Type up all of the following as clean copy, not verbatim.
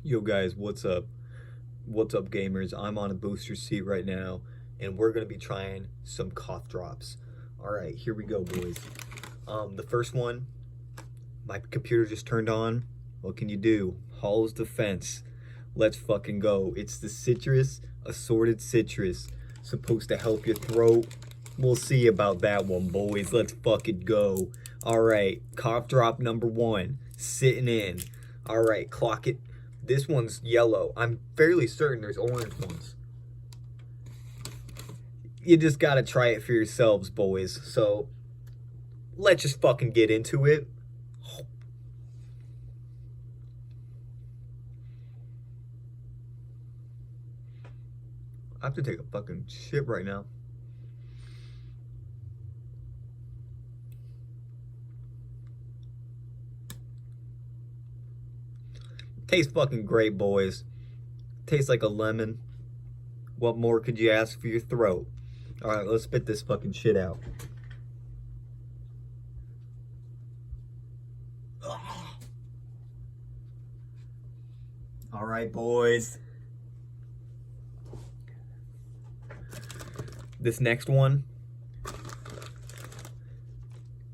Yo guys, what's up? What's up gamers? I'm on a booster seat right now and we're gonna be trying some cough drops. Alright, here we go boys. The first one, my computer just turned on. What can you do? Hall's Defense. Let's fucking go. It's the citrus, assorted citrus. Supposed to help your throat. We'll see about that one, boys. Let's fucking go. Alright, cough drop number one. Sitting in. Alright, clock it. This one's yellow. I'm fairly certain there's orange ones. You just gotta try it for yourselves, boys. So, let's just fucking get into it. I have to take a fucking shit right now. Tastes fucking great, boys. Tastes like a lemon. What more could you ask for your throat? Alright, let's spit this fucking shit out. Alright, boys. This next one,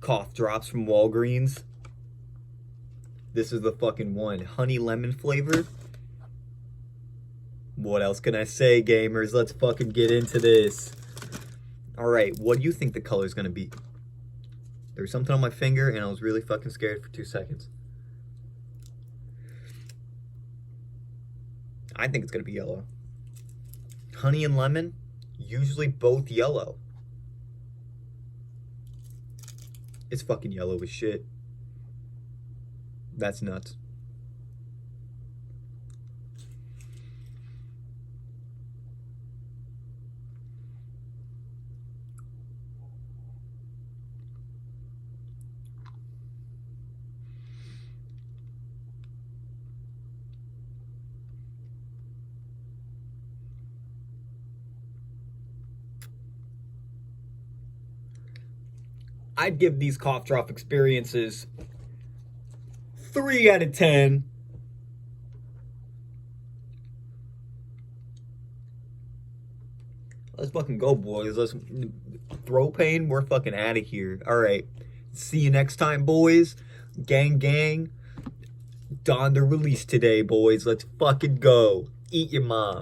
cough drops from Walgreens. This is the fucking one. Honey lemon flavor. What else can I say, gamers? Let's fucking get into this. Alright, what do you think the color's gonna be? There was something on my finger and I was really fucking scared for 2 seconds. I think it's gonna be yellow. Honey and lemon, usually both yellow. It's fucking yellow as shit. That's nuts. I'd give these cough drop experiences 3 out of 10. Let's fucking go, boys. Let's throat pain. We're fucking out of here. All right. See you next time, boys. Gang, gang. Donda release today, boys. Let's fucking go. Eat your mom.